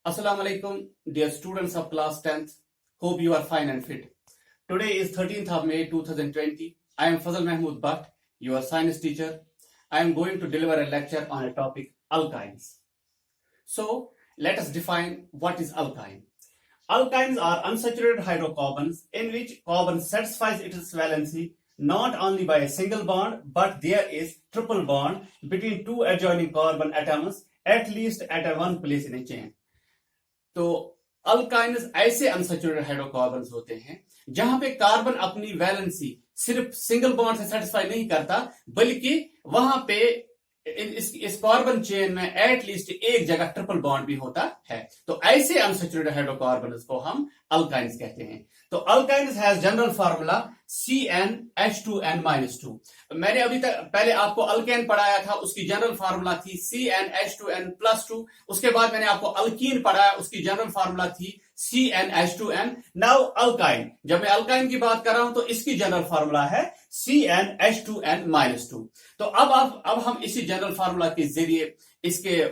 Assalamu alaikum, dear students of class 10th. Hope you are fine and fit. Today is 13th of May 2020. I am Fazal Mahmood Bhatt, your science teacher. I am going to deliver a lecture on a topic, alkynes. So, let us define what is alkyne. Alkynes are unsaturated hydrocarbons in which carbon satisfies its valency not only by a single bond, but there is triple bond between two adjoining carbon atoms at least at one place in a chain. तो alkynes ऐसे unsaturated hydrocarbons होते हैं जहां पे carbon अपनी valency सिर्फ single bond से satisfy नहीं करता, बल्कि वहां पे इस कार्बन चेन में एटलीस्ट एक जगह ट्रिपल बॉन्ड भी होता है। तो ऐसे अनसैचुरेटेड हाइड्रोकार्बन्स को हम अल्काइन्स कहते हैं। तो alkynes has general formula CnH2n-2। मैंने अभी तक पहले आपको अल्केन पढ़ाया था, उसकी जनरल फार्मूला थी CnH2n+2। उसके बाद मैंने आपको अल्कीन पढ़ाया, उसकी जनरल फार्मूला थी CnH2n। नाउ अल्काइन, जब मैं अल्काइन की बात कर रहा हूं तो इसकी जनरल फार्मूला है CnH2n-2। तो अब हम इसी जनरल फार्मूला के जरिए इसके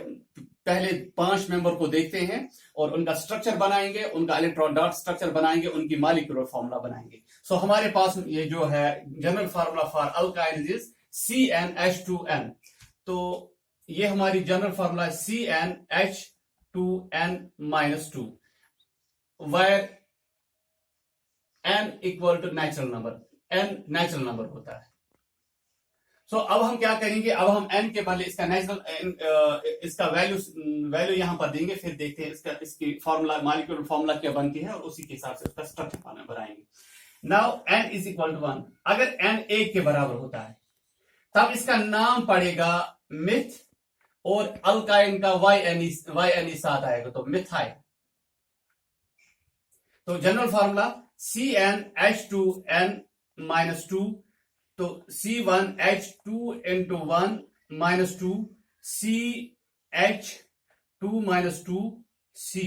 पहले 5 मेंबर को देखते हैं और उनका स्ट्रक्चर बनाएंगे, उनका इलेक्ट्रॉन डॉट स्ट्रक्चर बनाएंगे, उनकी मॉलिक्यूलर फार्मूला बनाएंगे। सो हमारे पास ये जो है general formula for alkynes is CnH2n। तो ये हमारी जनरल फार्मूला है CnH2n-2, where n equal to natural number, n natural number होता है। सो अब हम क्या करेंगे, अब हम n के बदले इसका नेचुरल इसका वैल्यू यहां पर देंगे, फिर देखते हैं इसकी फार्मूला मॉलिक्यूलर फार्मूला क्या बनती है और उसी के हिसाब से उसका स्ट्रक्चर बनाएंगे। Now n is equal to 1। अगर n 1 के बराबर होता है तब इसका नाम पड़ेगा मिथ और अल्काइन का YNE साथ आएगा तो मिथाइल। तो जनरल फार्मूला CnH2n-2, तो C1H2 CH2-2C।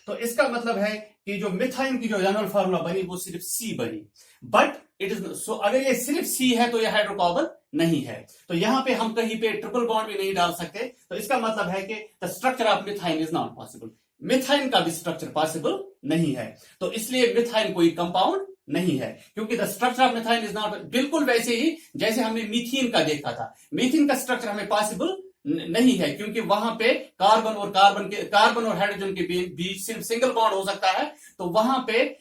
तो इसका मतलब है कि जो मिथाइन की जो जनरल फार्मूला बनी वो सिर्फ C बनी, बट इट इज सो अगर ये सिर्फ C है तो ये हाइड्रोकार्बन नहीं है। तो यहां पे हम कहीं पे ट्रिपल बॉन्ड भी नहीं डाल सकते। तो इसका मतलब है कि the structure of methyne is not possible. Methyne का भी स्ट्रक्चर पॉसिबल नहीं है, तो इसलिए मिथाइन कोई कंपाउंड नहीं है, क्योंकि the structure of methyne is not, बिल्कुल वैसे ही जैसे हमने मीथेन का देखा था। मीथेन का स्ट्रक्चर हमें पॉसिबल नहीं है, क्योंकि वहां पे कार्बन और हाइड्रोजन के बीच सिर्फ सिंगल बॉन्ड हो सकता है। तो वहां पे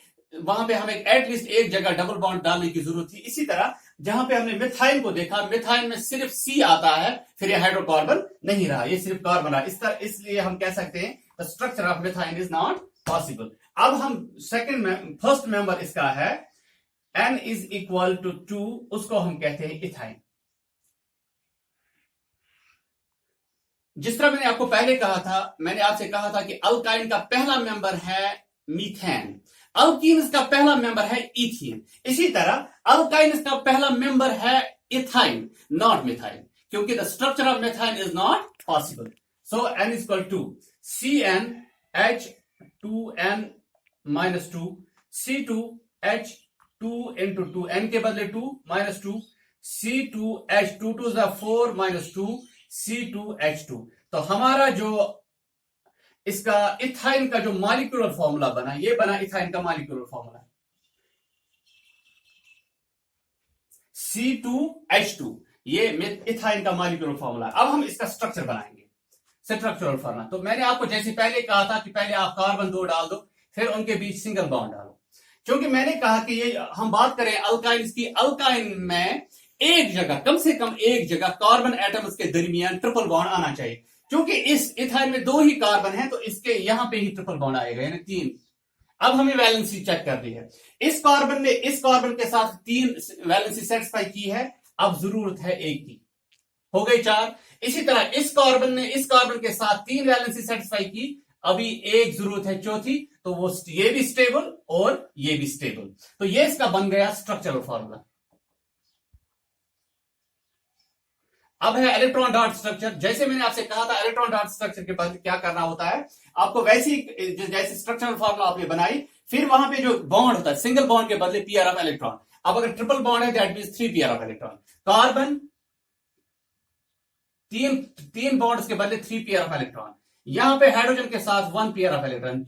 हमें एटलीस्ट एक जगह डबल बॉन्ड डालने की जरूरत थी। इसी तरह जहां पे हमने मिथाइन को देखा, मिथाइन में सिर्फ C आता है, फिर ये हाइड्रोकार्बन नहीं रहा, ये सिर्फ कार्बन रहा। इसलिए हम कह सकते हैं the structure of methyne is not possible. अब हम फर्स्ट मेंबर इसका है n इज इक्वल टू 2, उसको हम कहते हैं इथाइन। जिस तरह मैंने आपको पहले कहा था, मैंने आपसे कहा था कि अल्काइन का पहला मेंबर है मीथेन, अल्कीन्स का पहला मेंबर है इथीन। इसी तरह अल्काइन्स का पहला मेंबर है इथाइन, नॉट मिथाइन, क्योंकि the structure of methyne is not possible. So n is equal to CnH2n-2 C2H2 n के बदले 2 -2 C2H2 4 -2 C2H2। तो हमारा जो इसका इथाइन का जो मॉलिक्यूलर फॉर्मूला बना, ये बना इथाइन का मॉलिक्यूलर फॉर्मूला C2H2, ये इथाइन का मॉलिक्यूलर फॉर्मूला। अब हम इसका स्ट्रक्चर बनाएंगे, स्ट्रक्चरल फॉर्मूला। तो मैंने आपको जैसे पहले कहा था कि पहले आप कार्बन 2 डाल दो, फिर उनके बीच सिंगल बॉन्ड डालो। क्योंकि मैंने कहा कि ये हम बात करें अल्काइन्स की, अल्काइन में एक जगह, कम से कम एक जगह कार्बन एटम्स के दरमियान ट्रिपल बॉन्ड आना चाहिए। क्योंकि इस इथाइन में 2 ही कार्बन है, तो इसके यहां पे ही ट्रिपल बॉन्ड आएगा, यानी 3। अब हमें वैलेंसी चेक करनी है। इस कार्बन ने इस कार्बन के साथ 3 वैलेंसी सेटिस्फाई की है, अब जरूरत है 1 की, हो गई 4। इसी तरह इस कार्बन ने इस कार्बन के साथ 3 वैलेंसी सेटिस्फाई की, अभी 1 जरूरत है 4थी, तो वो ये भी स्टेबल और ये भी स्टेबल। तो ये इसका बन गया स्ट्रक्चरल फॉर्मूला। अब है इलेक्ट्रॉन डॉट स्ट्रक्चर। जैसे मैंने आपसे कहा था इलेक्ट्रॉन डॉट स्ट्रक्चर के बाद क्या करना होता है, आपको वैसी जैसे स्ट्रक्चरल फॉर्मूला आपने बनाई, फिर वहां पे जो बॉन्ड होता है सिंगल बॉन्ड के बदले पेयर ऑफ इलेक्ट्रॉन। अब अगर ट्रिपल बॉन्ड है that means 3 pair of electron. Carbon तीन बॉन्ड्स के बदले 3 पेयर ऑफ इलेक्ट्रॉन, यहां पे हाइड्रोजन के साथ वन पेयर ऑफ इलेक्ट्रॉन,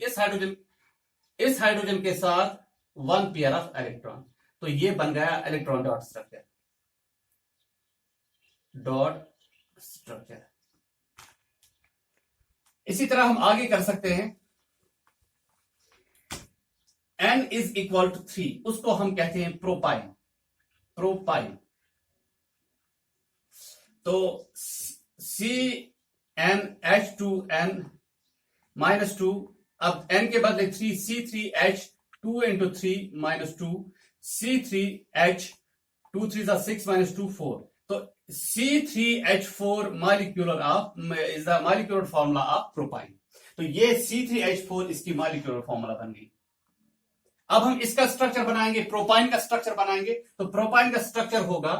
इस हाइड्रोजन के साथ वन पेयर ऑफ इलेक्ट्रॉन, तो ये बन गया इलेक्ट्रॉन डॉट स्ट्रक्चर। इसी तरह हम आगे कर सकते हैं, n इज इक्वल टू 3, उसको हम कहते हैं प्रोपाइन। तो CnH2n -2, अब n के बदले 3, C3H2 into 3 -2, C3H2 3 6 -2 4, तो C3H4 is the molecular formula of propyne. तो ये C3H4 इसकी मॉलिक्यूलर फॉर्मूला बन गई। अब हम इसका स्ट्रक्चर बनाएंगे, प्रोपाइन का स्ट्रक्चर बनाएंगे। तो प्रोपाइन का स्ट्रक्चर होगा,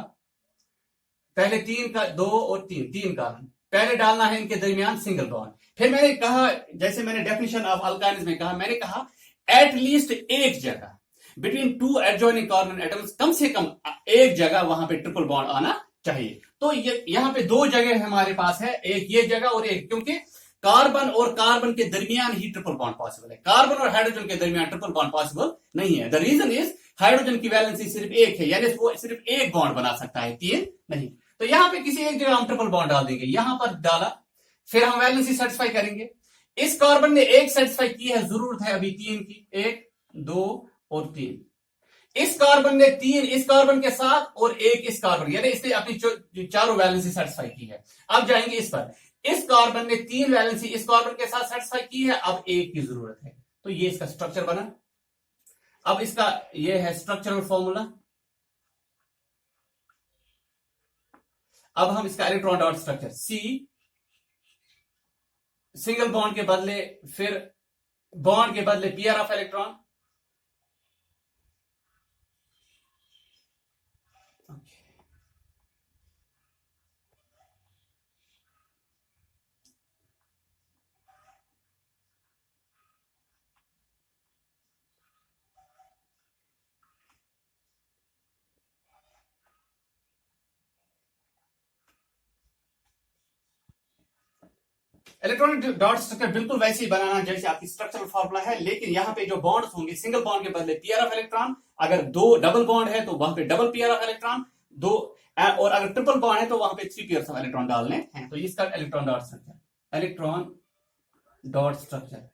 पहले 2 और 3 कार्बन, पहले डालना है इनके दरमियान सिंगल बॉन्ड। फिर मैंने कहा, जैसे मैंने डेफिनेशन ऑफ अल्काइन्स में कहा, मैंने कहा एटलीस्ट एक जगह बिटवीन 2 एडजॉइनिंग कार्बन एटम्स, कम से कम एक जगह वहां पे ट्रिपल बॉन्ड आना चाहिए। तो यहां पे 2 जगह हमारे पास है, एक ये जगह और एक, क्योंकि कार्बन और कार्बन के दरमियान ही ट्रिपल बॉन्ड पॉसिबल है, कार्बन और हाइड्रोजन के दरमियान ट्रिपल बॉन्ड पॉसिबल नहीं है। द रीजन इज हाइड्रोजन की वैलेंसी सिर्फ एक है, यानी वो सिर्फ एक बॉन्ड बना सकता है, 3 नहीं। तो यहां पे किसी एक जगह हम ट्रिपल बॉन्ड डाल देंगे, यहां पर डाला, फिर हम वैलेंसी सेटिस्फाई करेंगे। इस कार्बन ने एक सेटिस्फाई की है, जरूरत है अभी 3 की, 1 2 और 3। इस कार्बन ने 3 इस कार्बन के साथ और 1 इस कार्बन, यानी इसने अपनी चारों वैलेंसी सेटिस्फाई की है। अब जाएंगे इस पर, इस कार्बन ने 3 वैलेंसी इस कार्बन के साथ सेटिस्फाई की है, अब 1 की जरूरत है। तो ये इसका स्ट्रक्चर बना। अब इसका ये है स्ट्रक्चरल फॉर्मूला। अब हम इसका electron dot structure, C single bond के बदले, फिर बॉन्ड के बदले pair of electron, electronic dot structure बिल्कुल वैसे ही बनाना जैसे आपकी स्ट्रक्चरल फॉर्मूला है, लेकिन यहां पे जो बॉन्ड्स होंगे, सिंगल बॉन्ड के बदले पेयर ऑफ इलेक्ट्रॉन, अगर 2 डबल बॉन्ड है तो वहां पे डबल पेयर ऑफ इलेक्ट्रॉन, 2, और अगर ट्रिपल बॉन्ड है तो वहां पे 3 पेयर ऑफ इलेक्ट्रॉन डालने हैं। तो इसका इलेक्ट्रॉन डॉट स्ट्रक्चर।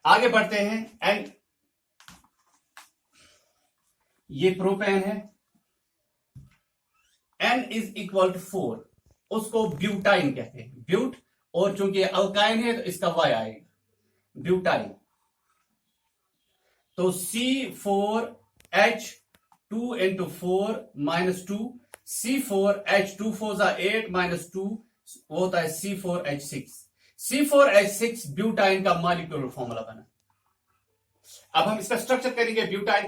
आगे बढ़ते हैं, एंड ये प्रोपेन है, n इज इक्वल टू 4, उसको ब्यूटाइन कहते हैं, ब्यूट, और चूंकि अल्काइन है तो इसका y आएगा, ब्यूटाइन। तो C4H2 into 4 -2, C4H2 4 8 -2, वो होता है C4H6। C4H6 ब्यूटाइन का मॉलिक्यूलर फॉर्मूला बना। अब हम इसका स्ट्रक्चर करेंगे, ब्यूटाइन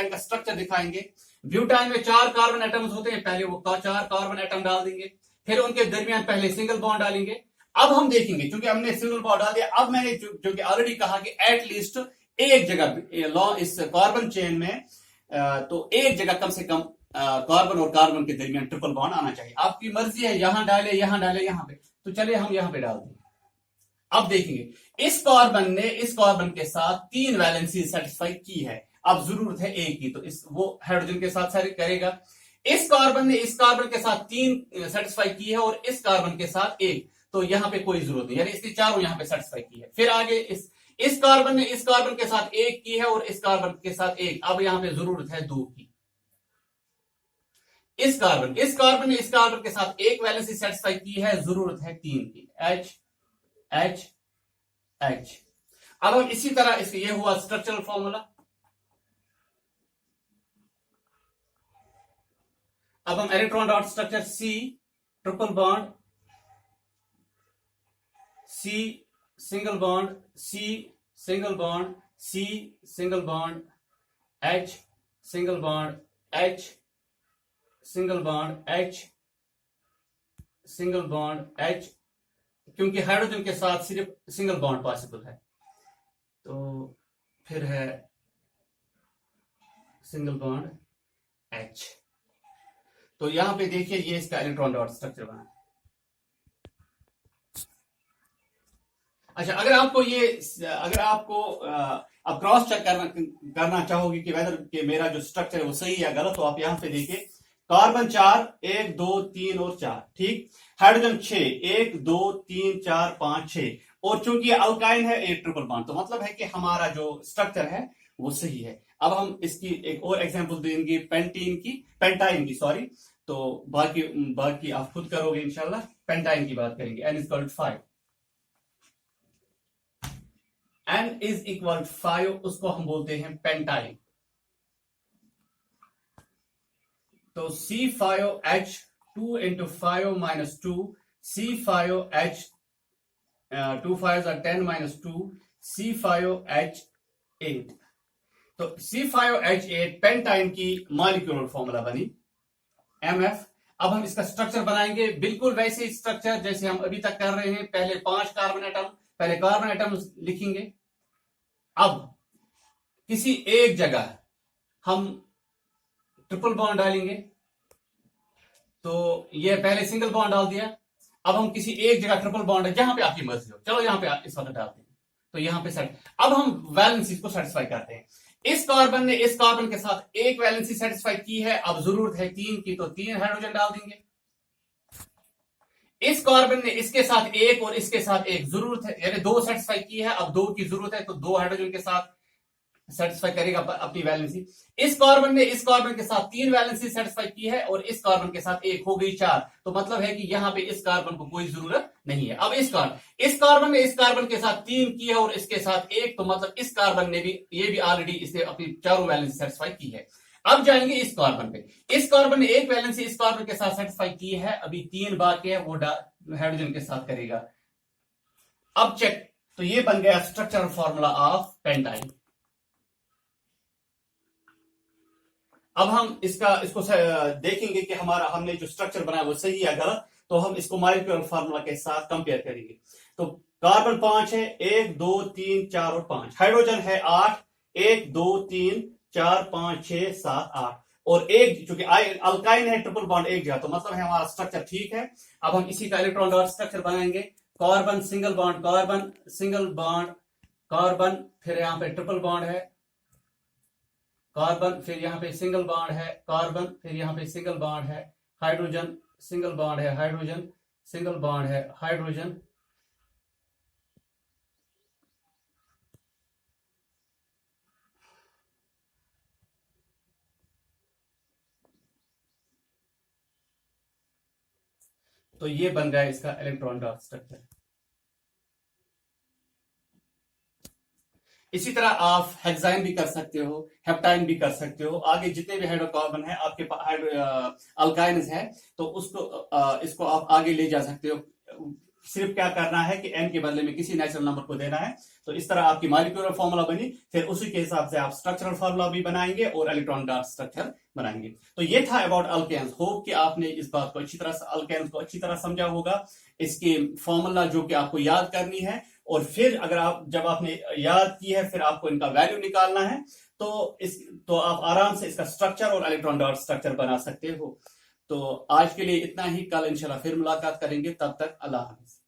का स्ट्रक्चर दिखाएंगे। ब्यूटाइन में 4 कार्बन एटम्स होते हैं, पहले वो 4 कार्बन एटम डाल देंगे, फिर उनके दरमियान पहले सिंगल बॉन्ड डालेंगे। अब हम देखेंगे, क्योंकि हमने सिंगल बॉन्ड डाल दिया, अब मैंने जो कि ऑलरेडी कहा कि एटलीस्ट एक जगह लॉ इस कार्बन चेन में, तो एक जगह कम से कम कार्बन और कार्बन के दरमियान ट्रिपल बॉन्ड आना चाहिए। आपकी मर्जी है, यहां डाले यहां पे, तो चलिए हम यहां पे डाल दें। अब देखेंगे, इस कार्बन के साथ 3 वैलेंसी सेटिस्फाई की है, अब जरूरत है एक की, तो वो हाइड्रोजन के साथ करेगा। इस कार्बन ने इस कार्बन के साथ 3 सेटिस्फाई की है और इस कार्बन के साथ 1, तो यहां पे कोई जरूरत नहीं, यानी इसने चारों यहां पे सेटिस्फाई की है। फिर आगे इस कार्बन ने इस कार्बन के साथ 1 की है और इस कार्बन के साथ 1, अब यहां पे जरूरत है 2 की। इस कार्बन ने इस कार्बन के साथ 1 वैलेंसी सेटिस्फाई की है, जरूरत है 3 की, H। अब हम इसी तरह ये हुआ स्ट्रक्चरल फॉर्मूला। अब हम electron dot structure, C triple bond, C single bond, C single bond, C single bond, H single bond, H single bond, H single bond, H, क्योंकि हाइड्रोजन के साथ सिर्फ सिंगल बॉन्ड पॉसिबल है, तो फिर है सिंगल बॉन्ड H। तो यहां पे देखिए, ये इसका इलेक्ट्रॉन डॉट स्ट्रक्चर बना। अच्छा, अगर आपको अब क्रॉस चेक करना चाहोगे कि वेदर कि मेरा जो स्ट्रक्चर है वो सही या गलत, तो आप यहां पे देखिए कार्बन 4, 1 2 3 और 4, ठीक। हाइड्रोजन 6, 1 2 3 4 5 6, और चूंकि अल्काइन है, एक ट्रिपल बॉन्ड, तो मतलब है कि हमारा जो स्ट्रक्चर है वो सही है। अब हम इसकी एक और एग्जांपल देंगे पेंटाइन की, सॉरी। तो बाकी बाकी आप खुद करोगे इंशाल्लाह। पेंटाइन की बात करेंगे। N = 5, N = 5, उसको हम बोलते हैं पेंटाइन। तो C5H 2 × 5 - 2, C5H 2 5s are 10 - 2, C5H8। तो C5H8 पेंटाइन की मॉलिक्यूलर फॉर्मूला बनी MF। अब हम इसका स्ट्रक्चर बनाएंगे बिल्कुल वैसे स्ट्रक्चर जैसे हम अभी तक कर रहे हैं। पहले 5 कार्बन एटम, पहले कार्बन एटम लिखेंगे। अब किसी एक जगह हम ट्रिपल बॉन्ड डालेंगे। तो ये पहले सिंगल बॉन्ड डाल दिया। अब हम किसी एक जगह ट्रिपल बॉन्ड है, जहां पे आपकी मर्जी हो, चलो यहां पे इस वक्त डालते हैं। तो यहां पे सेट, अब हम वैलेंसी को सेटिस्फाई करते हैं। इस कार्बन ने इस कार्बन के साथ एक वैलेंसी सेटिस्फाई की है, अब जरूरत है 3 की, तो 3 हाइड्रोजन डाल देंगे। इस कार्बन ने इसके साथ एक और इसके साथ एक जरूरत है, यानी 2 सेटिस्फाई की है, अब 2 की जरूरत है, तो 2 हाइड्रोजन के साथ सेटिस्फाई करेगा अपनी वैलेंसी। इस कार्बन ने इस कार्बन के साथ 3 वैलेंसी सेटिस्फाई की है, और इस कार्बन के साथ एक, हो गई 4। तो मतलब है कि यहां पे इस कार्बन को कोई जरूरत नहीं है। अब इस कार्बन ने इस कार्बन के साथ 3 की है और इसके साथ एक, तो मतलब इस कार्बन ने भी, ये भी ऑलरेडी इसने अपनी चारों वैलेंसी सेटिस्फाई की है। अब जाएंगे इस कार्बन पे। इस कार्बन ने एक वैलेंसी इस कार्बन के साथ सेटिस्फाई की है, अभी 3 बाकी है, वो हाइड्रोजन के साथ करेगा। अब चेक, तो ये बन गया स्ट्रक्चरल फॉर्मूला ऑफ पेंटाइन। अब हम इसको देखेंगे कि हमने जो स्ट्रक्चर बनाया वो सही है गलत, तो हम इसको मॉलिक्यूलर फार्मूला के साथ कंपेयर करेंगे। तो कार्बन 5 है, 1 2 3 4 और 5। हाइड्रोजन है 8, 1 2 3 4 5 6 7 8, और एक चूंकि अल्काइन है, ट्रिपल बॉन्ड एक जगह, तो मतलब है हमारा स्ट्रक्चर ठीक है। अब हम इसी का इलेक्ट्रॉन डॉट स्ट्रक्चर बनाएंगे। Carbon single bond, carbon single bond, carbon, फिर यहां पे ट्रिपल बॉन्ड है, कार्बन, फिर यहां पे सिंगल बॉन्ड है, कार्बन, फिर यहां पे सिंगल बॉन्ड है, हाइड्रोजन, सिंगल बॉन्ड है, हाइड्रोजन, सिंगल बॉन्ड है, हाइड्रोजन। तो ये बन गया इसका इलेक्ट्रॉन डॉट स्ट्रक्चर। इसी तरह आप हेक्साइन भी कर सकते हो, हेप्टाइन भी कर सकते हो। आगे जितने भी हाइड्रोकार्बन है आपके पास अल्काइन्स है, तो इसको आप आगे ले जा सकते हो। सिर्फ क्या करना है कि n के बदले में किसी नेचुरल नंबर को देना है। तो इस तरह आपकी मॉलिक्यूलर फॉर्मूला बनी, फिर उसी के हिसाब से आप स्ट्रक्चरल फॉर्मूला भी बनाएंगे और इलेक्ट्रॉन डॉट स्ट्रक्चर बनाएंगे। तो ये था अबाउट अल्केन्स। होप कि आपने इस बात को अच्छी तरह अल्केन्स को अच्छी तरह समझा होगा। इसके फॉर्मूला जो कि आपको याद करनी है, और फिर जब आपने याद की है, फिर आपको इनका वैल्यू निकालना है। तो आप आराम से इसका स्ट्रक्चर और इलेक्ट्रॉन डॉट स्ट्रक्चर बना सकते हो। तो आज के लिए इतना ही। कल इंशाल्लाह फिर मुलाकात करेंगे। तब तक अल्लाह हाफिज।